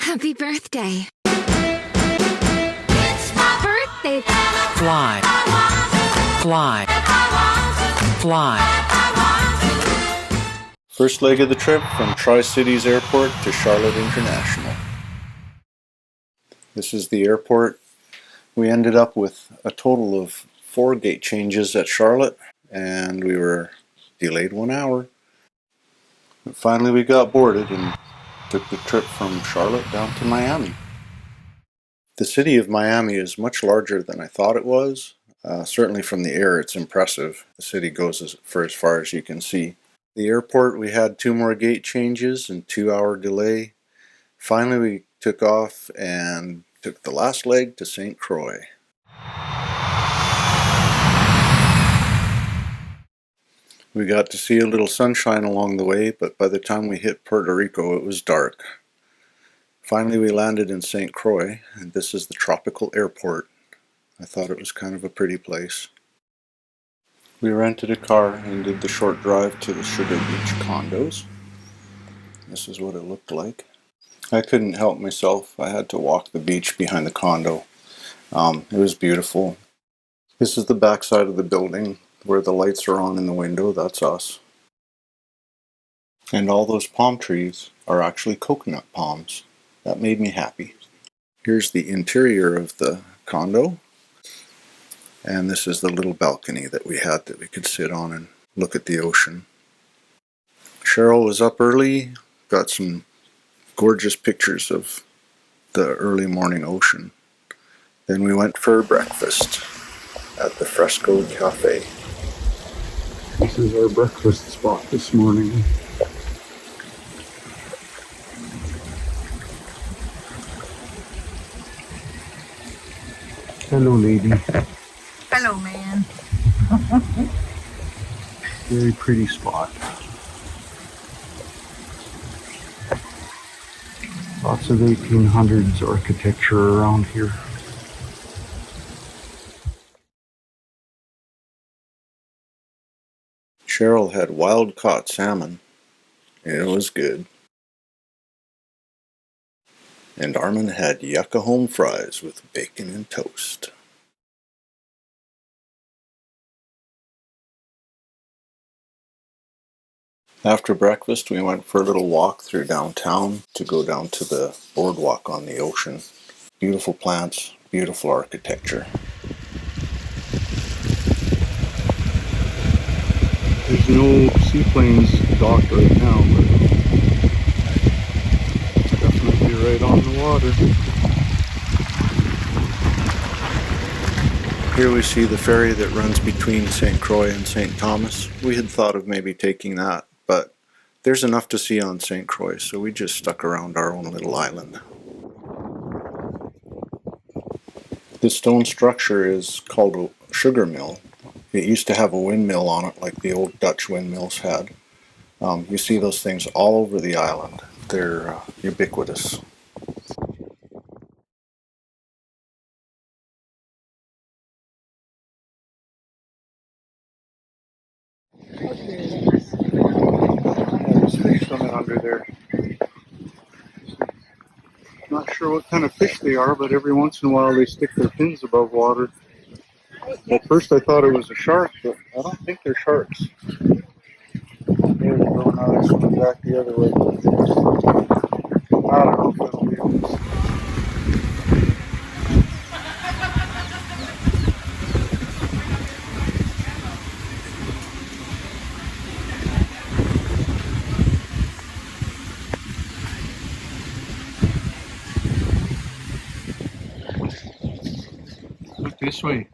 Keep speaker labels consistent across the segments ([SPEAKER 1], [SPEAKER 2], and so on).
[SPEAKER 1] Happy birthday. It's my birthday.
[SPEAKER 2] Fly. Fly. Fly.
[SPEAKER 3] First leg of the trip from Tri-Cities Airport to Charlotte International. This is the airport. We ended up with a total of 4 gate changes at Charlotte, and we were delayed 1 hour. But finally we got boarded and took the trip from Charlotte down to Miami. The city of Miami is much larger than I thought it was. Certainly from the air it's impressive. The city goes for as far as you can see. The airport, we had 2 more gate changes and 2-hour delay. Finally we took off and took the last leg to St. Croix. We got to see a little sunshine along the way, but by the time we hit Puerto Rico it was dark. Finally we landed in St. Croix, and this is the tropical airport. I thought it was kind of a pretty place. We rented a car and did the short drive to the Sugar Beach condos. This is what it looked like. I couldn't help myself. I had to walk the beach behind the condo. It was beautiful. This is the back side of the building where the lights are on in the window. That's us. And all those palm trees are actually coconut palms. That made me happy. Here's the interior of the condo. And this is the little balcony that we had that we could sit on and look at the ocean. Cheryl was up early, got some gorgeous pictures of the early morning ocean. Then we went for breakfast at the Fresco Cafe.
[SPEAKER 4] This is our breakfast spot this morning. Hello, lady.
[SPEAKER 5] Hello, man.
[SPEAKER 4] Very pretty spot. Lots of 1800s architecture around here.
[SPEAKER 3] Cheryl had wild caught salmon. It was good. And Armin had yucca home fries with bacon and toast. After breakfast, we went for a little walk through downtown to go down to the boardwalk on the ocean. Beautiful plants, beautiful architecture.
[SPEAKER 4] There's no seaplanes docked right now, but definitely right on the water.
[SPEAKER 3] Here we see the ferry that runs between St. Croix and St. Thomas. We had thought of maybe taking that, but there's enough to see on St. Croix, so we just stuck around our own little island. This stone structure is called a sugar mill. It used to have a windmill on it like the old Dutch windmills had. You see those things all over the island. They're ubiquitous.
[SPEAKER 4] There's fish swimming under there. Not sure what kind of fish they are, but every once in a while they stick their fins above water. At first I thought it was a shark, but I don't think they're sharks. There they go, now they're swimming back the other way. I don't know if it'll be able Look this way.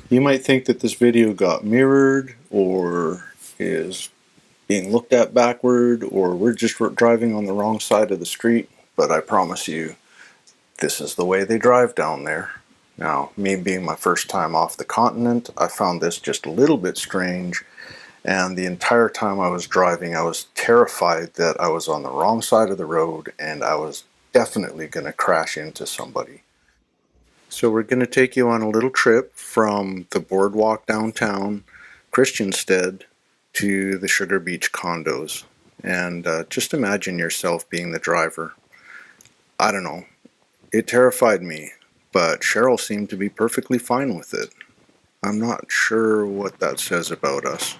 [SPEAKER 3] You might think that this video got mirrored or is being looked at backward or we're just driving on the wrong side of the street, but I promise you this is the way they drive down there. Now, me being my first time off the continent, I found this just a little bit strange, and the entire time I was driving I was terrified that I was on the wrong side of the road and I was definitely going to crash into somebody. So we're going to take you on a little trip from the boardwalk downtown Christiansted to the Sugar Beach condos. And just imagine yourself being the driver. I don't know. It terrified me, but Cheryl seemed to be perfectly fine with it. I'm not sure what that says about us.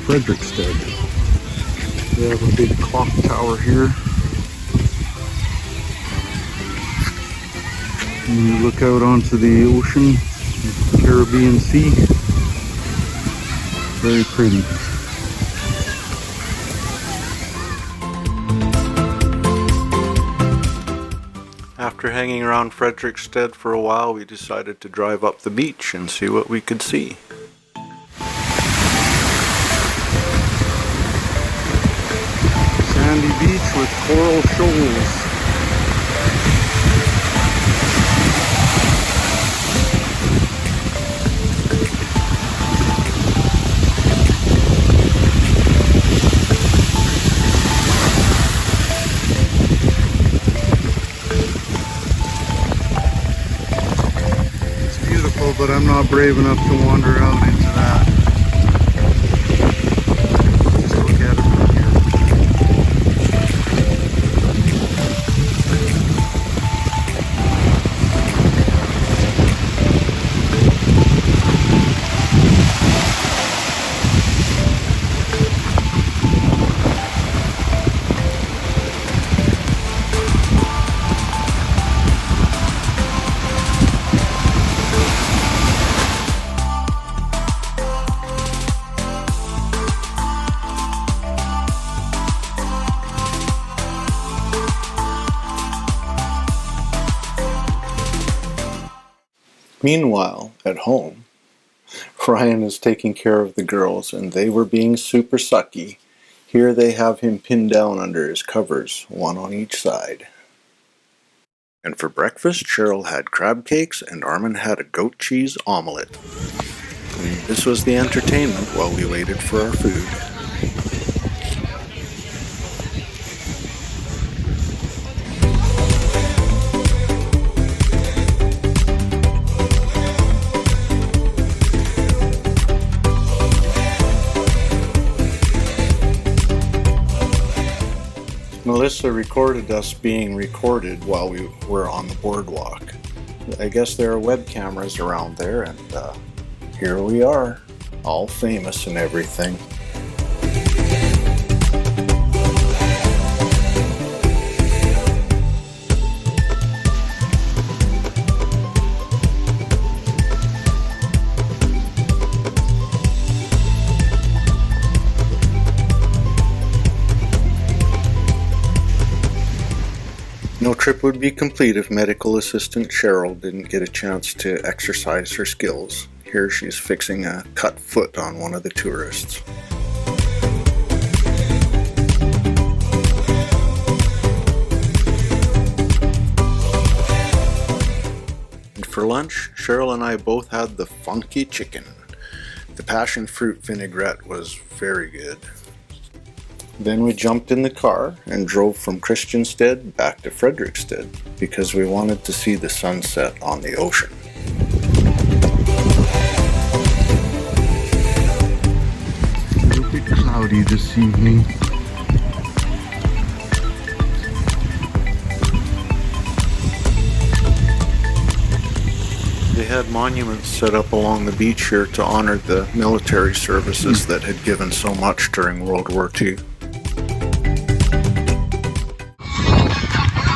[SPEAKER 4] Frederickstead. We have a big clock tower here. And you look out onto the ocean, the Caribbean Sea. Very pretty.
[SPEAKER 3] After hanging around Frederickstead for a while, we decided to drive up the beach and see what we could see.
[SPEAKER 4] Sandy beach with coral shoals. It's beautiful, but I'm not brave enough to wander out into that. Just look at it from here.
[SPEAKER 3] Meanwhile, at home, Ryan is taking care of the girls and they were being super sucky. Here they have him pinned down under his covers, one on each side. And for breakfast, Cheryl had crab cakes and Armin had a goat cheese omelette. And this was the entertainment while we waited for our food. Melissa recorded us being recorded while we were on the boardwalk. I guess there are web cameras around there, and here we are, all famous and everything. No trip would be complete if medical assistant Cheryl didn't get a chance to exercise her skills. Here she's fixing a cut foot on one of the tourists. And for lunch, Cheryl and I both had the funky chicken. The passion fruit vinaigrette was very good. Then we jumped in the car and drove from Christiansted back to Frederiksted because we wanted to see the sunset on the ocean.
[SPEAKER 4] A little bit cloudy this evening.
[SPEAKER 3] They had monuments set up along the beach here to honor the military services that had given so much during World War II.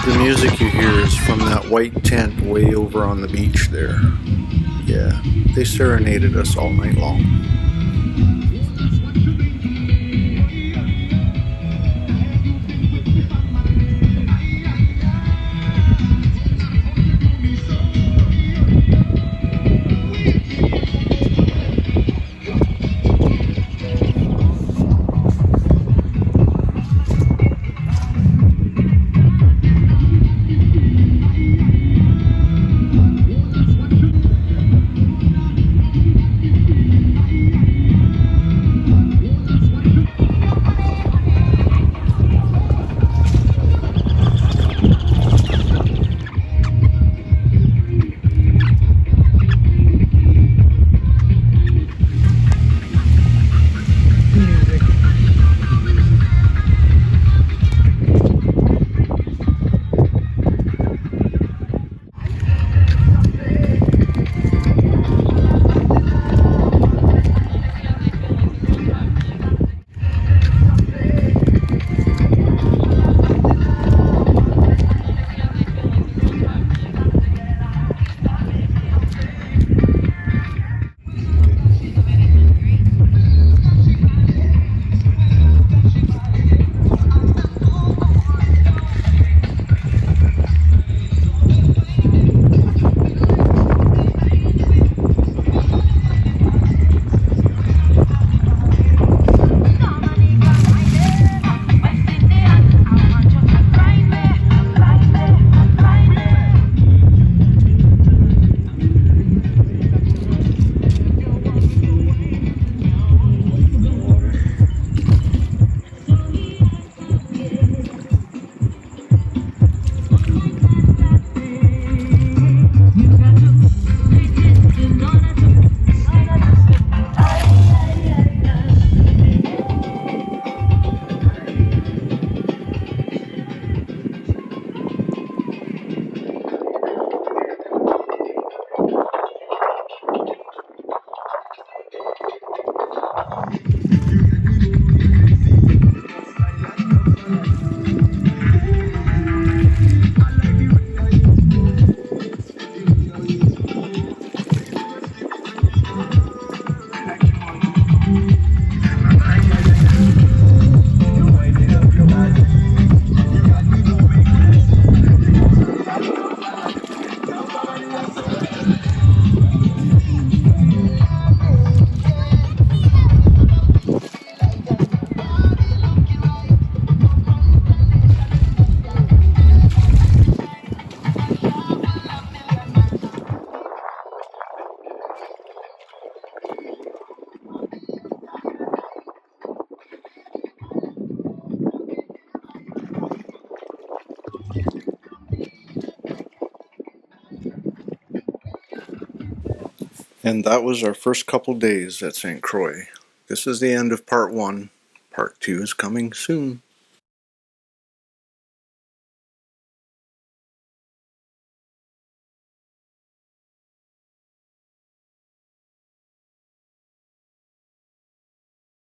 [SPEAKER 3] The music you hear is from that white tent way over on the beach there. Yeah, they serenaded us all night long. And that was our first couple days at St. Croix. This is the end of part 1. Part 2 is coming soon.